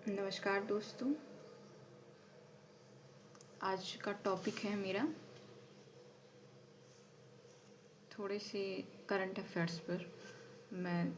नमस्कार दोस्तों, आज का टॉपिक है मेरा थोड़े से करंट अफेयर्स पर। मैं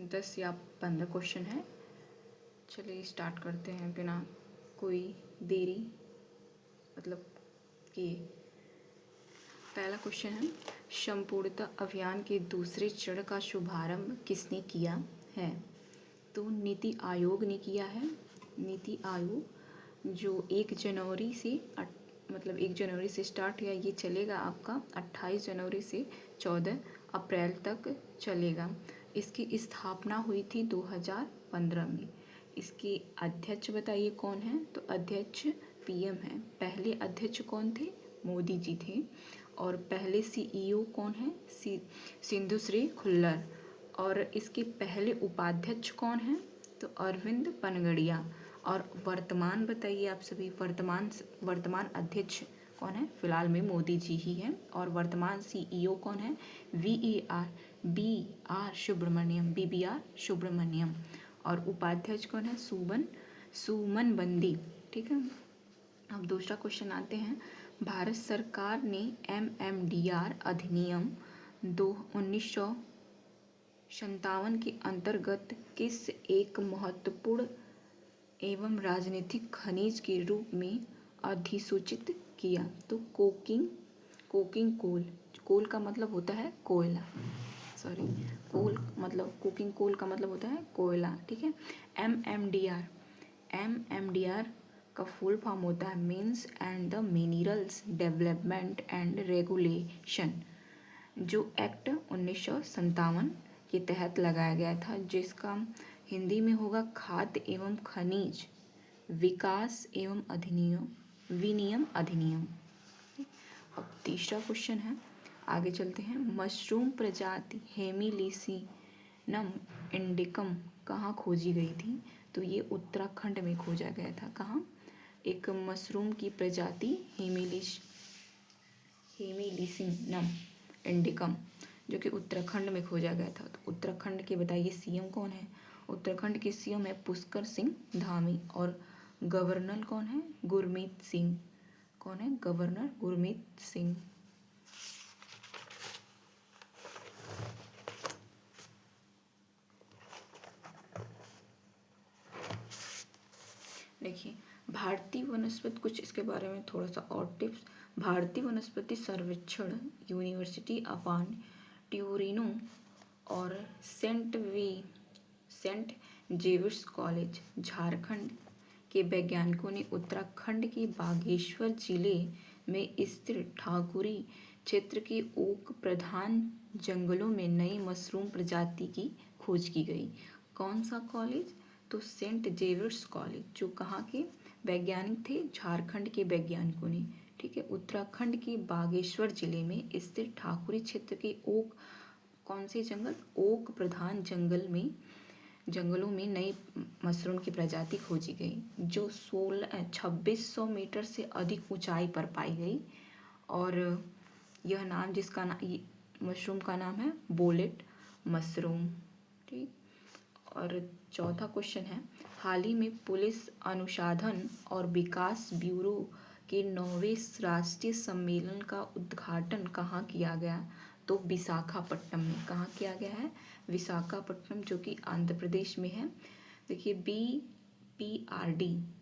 10 या 15 क्वेश्चन है। चलिए स्टार्ट करते हैं बिना कोई देरी मतलब किए। पहला क्वेश्चन है, संपूर्णता अभियान के दूसरे चरण का शुभारंभ किसने किया है? तो नीति आयोग ने किया है। नीति आयोग जो 1 जनवरी से 1 जनवरी से स्टार्ट हुआ, ये चलेगा आपका 28 जनवरी से 14 अप्रैल तक चलेगा। इसकी स्थापना हुई थी 2015 में। इसके अध्यक्ष बताइए कौन है? तो अध्यक्ष पीएम है। पहले अध्यक्ष कौन थे? मोदी जी थे। और पहले सीईओ कौन है? सिंधु श्री खुल्लर। और इसके पहले उपाध्यक्ष कौन है? तो अरविंद पनगड़िया। और वर्तमान बताइए आप सभी, वर्तमान अध्यक्ष कौन है? फिलहाल में मोदी जी ही हैं। और वर्तमान सीईओ कौन है? BR सुब्रमण्यम। और उपाध्यक्ष कौन है? सुमन बंदी। ठीक है। अब दूसरा क्वेश्चन आते हैं, भारत सरकार ने MMDR अधिनियम 1957 के अंतर्गत किस एक महत्वपूर्ण एवं राजनीतिक खनिज के रूप में अधिसूचित किया? तो कोकिंग कोल का मतलब होता है कोयला। कुकिंग कोल का मतलब होता है कोयला। ठीक है। MMDR का फुल फॉर्म होता है means and the minerals development and regulation, जो एक्ट 1957 के तहत लगाया गया था, जिसका हिंदी में होगा खाद्य एवं खनिज विकास एवं विनियम अधिनियम। अब तीसरा क्वेश्चन है, आगे चलते हैं। मशरूम प्रजाति हेमिलीसिनम इंडिकम कहाँ खोजी गई थी? तो ये उत्तराखंड में खोजा गया था। कहाँ? एक मशरूम की प्रजाति हेमिलीसिनम इंडिकम जो कि उत्तराखंड में खोजा गया था। तो उत्तराखंड के बताइए सीएम कौन है? उत्तराखंड के सीएम है पुष्कर सिंह धामी। और गवर्नर कौन है? गुरमीत सिंह। कौन है? गवर्नर गुरमीत सिंह। देखिए, भारतीय वनस्पति, कुछ इसके बारे में थोड़ा सा और टिप्स। भारतीय वनस्पति सर्वेक्षण यूनिवर्सिटी ऑफ ट्यूरिनो और सेंट जेवियर्स कॉलेज झारखंड के वैज्ञानिकों ने उत्तराखंड के बागेश्वर जिले में स्थित ठाकुरी क्षेत्र के ओक प्रधान जंगलों में नई मशरूम प्रजाति की खोज की गई। कौन सा कॉलेज? तो सेंट जेवियर्स कॉलेज, जो कहाँ के वैज्ञानिक थे? झारखंड के वैज्ञानिकों ने। ठीक है। उत्तराखंड के बागेश्वर जिले में स्थित ठाकुरी क्षेत्र के ओक, कौन से जंगल? ओक प्रधान जंगलों में नई मशरूम की प्रजाति खोजी गई, जो 2600 मीटर से अधिक ऊंचाई पर पाई गई। और यह नाम मशरूम का नाम है बोलेट मशरूम। ठीक। और चौथा क्वेश्चन है, हाल ही में पुलिस अनुसंधान और विकास ब्यूरो के 9वें राष्ट्रीय सम्मेलन का उद्घाटन कहाँ किया गया? तो विशाखापट्टनम में। कहाँ किया गया है? विशाखापट्टनम, जो कि आंध्र प्रदेश में है। देखिए,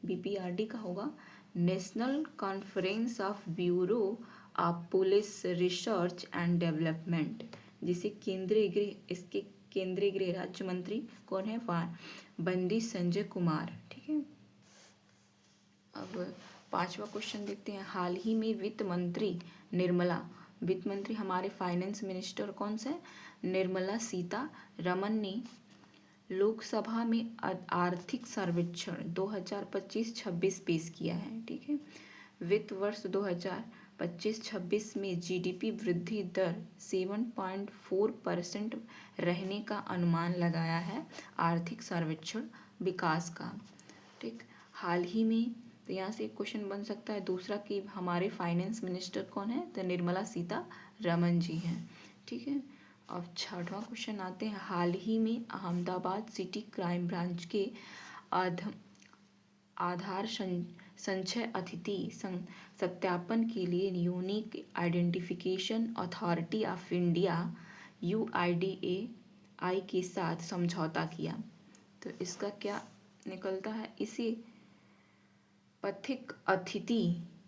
बीपीआरडी का होगा national conference of bureau of police research and development, जिसे इसके केंद्रीय गृह राज्य मंत्री कौन है? बंदी संजय कुमार। ठीक है। अब पांचवा क्वेश्चन देखते हैं, हाल ही में वित्त मंत्री हमारे फाइनेंस मिनिस्टर कौन से? निर्मला सीतारमन ने लोकसभा में आर्थिक सर्वेक्षण 2025-26 पेश किया है। ठीक है। वित्त वर्ष 2025-26 में जीडीपी वृद्धि दर 7.4% रहने का अनुमान लगाया है आर्थिक सर्वेक्षण विकास का। ठीक। हाल ही में, तो यहाँ से एक क्वेश्चन बन सकता है दूसरा कि हमारे फाइनेंस मिनिस्टर कौन है? तो निर्मला सीतारमन जी हैं। ठीक है। अब छठवां क्वेश्चन आते हैं, हाल ही में अहमदाबाद सिटी क्राइम ब्रांच के आधार संचय अतिथि सत्यापन के लिए unique identification authority of India UIDAI के साथ समझौता किया। तो इसका क्या निकलता है? इसी पथिक अतिथि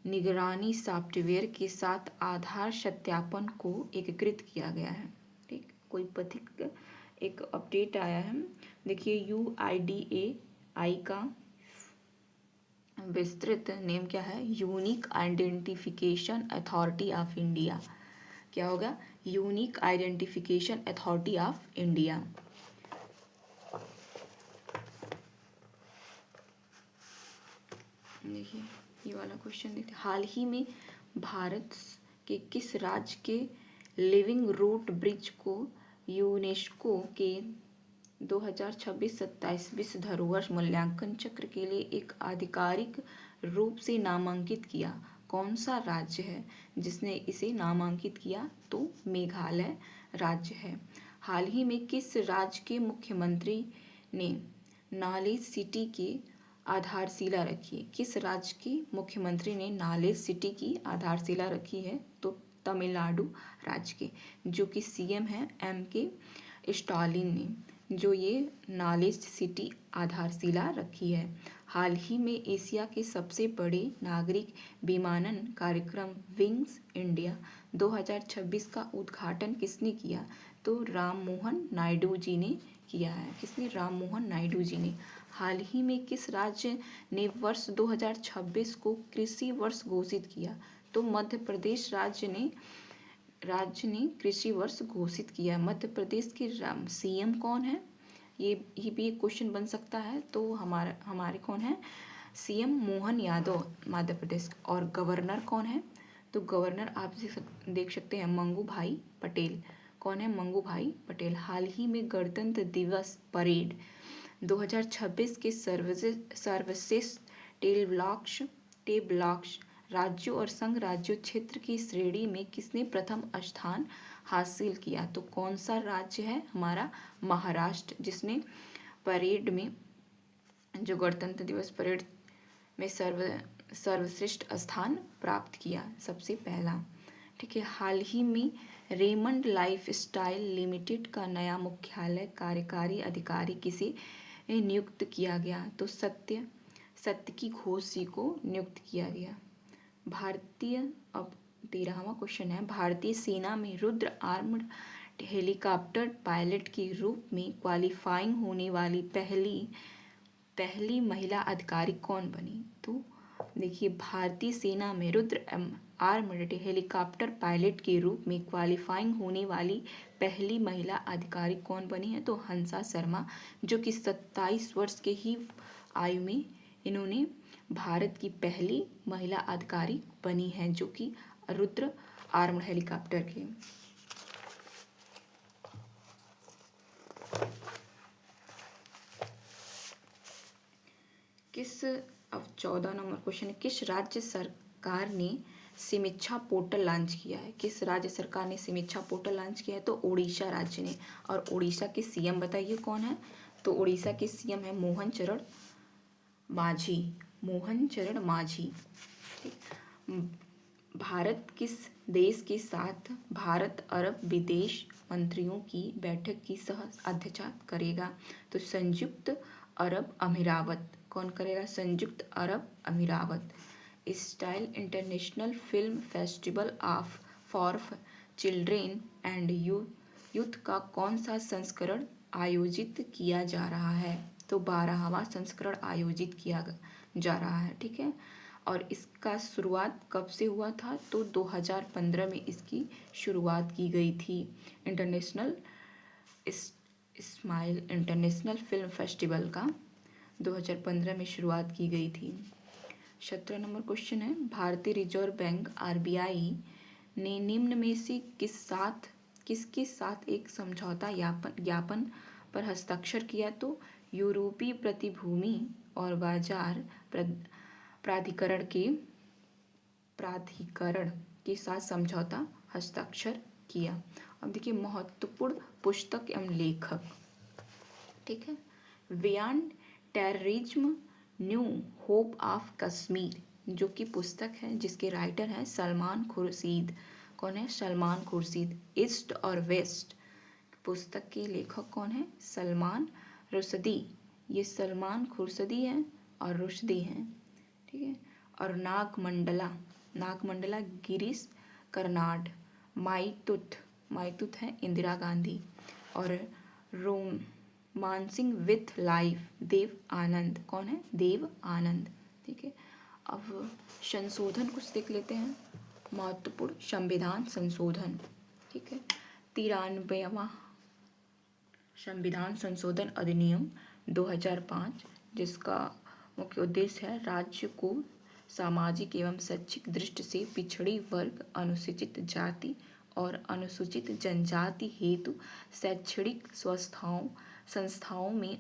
निगरानी सॉफ्टवेयर के साथ आधार सत्यापन को एकीकृत किया गया है। ठीक, कोई पथिक एक अपडेट आया है। देखिए UIDAI का विस्तृत नेम क्या है? Unique identification authority of India. क्या होगा? Unique identification authority of India. देखिए ये वाला क्वेश्चन देखिए, हाल ही में भारत के किस राज्य के लिविंग रूट ब्रिज को यूनेस्को के 2026-27 विश्व धरोहर मूल्यांकन चक्र के लिए एक आधिकारिक रूप से नामांकित किया? कौन सा राज्य है जिसने इसे नामांकित किया? तो मेघालय राज्य है। हाल ही में किस राज्य के मुख्यमंत्री ने नॉलेज सिटी की आधारशिला रखी है? किस राज्य के मुख्यमंत्री ने नॉलेज सिटी की आधारशिला रखी है? तो तमिलनाडु राज्य के, जो कि CM है MK स्टालिन ने, जो ये नॉलेज सिटी आधारशिला रखी है। हाल ही में एशिया के सबसे बड़े नागरिक विमानन कार्यक्रम विंग्स इंडिया 2026 का उद्घाटन किसने किया? तो राम मोहन नायडू जी ने किया है। किसने? राम मोहन नायडू जी ने। हाल ही में किस राज्य ने वर्ष 2026 को कृषि वर्ष घोषित किया? तो मध्य प्रदेश राज्य ने कृषि वर्ष घोषित किया। मध्य प्रदेश के CM कौन है? ये भी एक क्वेश्चन बन सकता है। तो हमारे कौन है? CM मोहन यादव मध्य प्रदेश। और गवर्नर कौन है? तो गवर्नर आप देख सकते हैं मंगू भाई पटेल। कौन है? मंगू भाई पटेल। हाल ही में गणतंत्र दिवस परेड 2026 के सर्वश्रेष्ठ टेबलॉक्स राज्यों और संघ राज्यों क्षेत्र की श्रेणी में किसने प्रथम स्थान हासिल किया? तो कौन सा राज्य है? हमारा महाराष्ट्र, जिसने परेड में, जो गणतंत्र दिवस परेड में सर्वश्रेष्ठ स्थान प्राप्त किया सबसे पहला। ठीक है। हाल ही में रेमंड लाइफस्टाइल लिमिटेड का नया मुख्यालय कार्यकारी अधिकारी किसे नियुक्त किया गया? तो सत्यकी घोष जी को नियुक्त किया गया। अब 13वां क्वेश्चन है, भारतीय सेना में रुद्र आर्म्ड हेलीकॉप्टर पायलट के रूप में क्वालिफाइंग होने वाली पहली महिला अधिकारी कौन बनी? तो देखिए, भारतीय सेना में रुद्र आर्म्ड हेलीकॉप्टर पायलट के रूप में क्वालिफाइंग होने वाली पहली महिला अधिकारी कौन बनी है? तो हंसा शर्मा, जो कि 27 वर्ष के ही आयु में इन्होंने भारत की पहली महिला अधिकारी बनी है, जो कि रुद्र आर्म्ड हेलीकॉप्टर के। अब 14 नंबर क्वेश्चन है, किस राज्य सरकार ने समीक्षा पोर्टल लॉन्च किया है? किस राज्य सरकार ने समीक्षा पोर्टल लॉन्च किया है? तो उड़ीसा राज्य ने। और उड़ीसा के CM बताइए कौन है? तो उड़ीसा के CM है मोहन चरण माझी। भारत किस देश के साथ भारत अरब विदेश मंत्रियों की बैठक की सह अध्यक्षता करेगा? तो संयुक्त अरब अमीरात। कौन करेगा? संयुक्त अरब अमीरात। Style international film festival for children and youth का कौन सा संस्करण आयोजित किया जा रहा है? तो 12वां संस्करण आयोजित किया जा रहा है। ठीक है। और इसका शुरुआत कब से हुआ था? तो 2015 में इसकी शुरुआत की गई थी। इंटरनेशनल फिल्म फेस्टिवल का 2015 में शुरुआत की गई थी। 17 नंबर क्वेश्चन है, भारतीय रिजर्व बैंक RBI ने निम्न में से किसके साथ एक समझौता ज्ञापन पर हस्ताक्षर किया? तो यूरोपीय प्रतिभूति और बाजार प्राधिकरण के साथ समझौता हस्ताक्षर किया। अब देखिए, महत्वपूर्ण पुस्तक एवं लेखक। ठीक है। Beyond terrorism new hope of Kashmir, जो कि पुस्तक है जिसके राइटर हैं सलमान खुर्शीद। कौन है? सलमान खुर्शीद। ईस्ट और वेस्ट पुस्तक के लेखक कौन है? सलमान रुश्दी। ये सलमान खुर्शीदी हैं और रुश्दी हैं, ठीक है। और नागमंडला, नागमंडला गिरीश कर्नाड। माइतुत है इंदिरा गांधी। और romancing with life Dev Anand. कौन है? देव आनंद, ठीक है। अब संशोधन कुछ देख लेते हैं, महत्वपूर्ण संविधान संशोधन, ठीक है। 93वां संविधान संशोधन अधिनियम 2005, जिसका मुख्य उद्देश्य है राज्य को सामाजिक एवं शैक्षिक दृष्टि से पिछड़ी वर्ग, अनुसूचित जाति और अनुसूचित जनजाति हेतु शैक्षणिक संस्थाओं में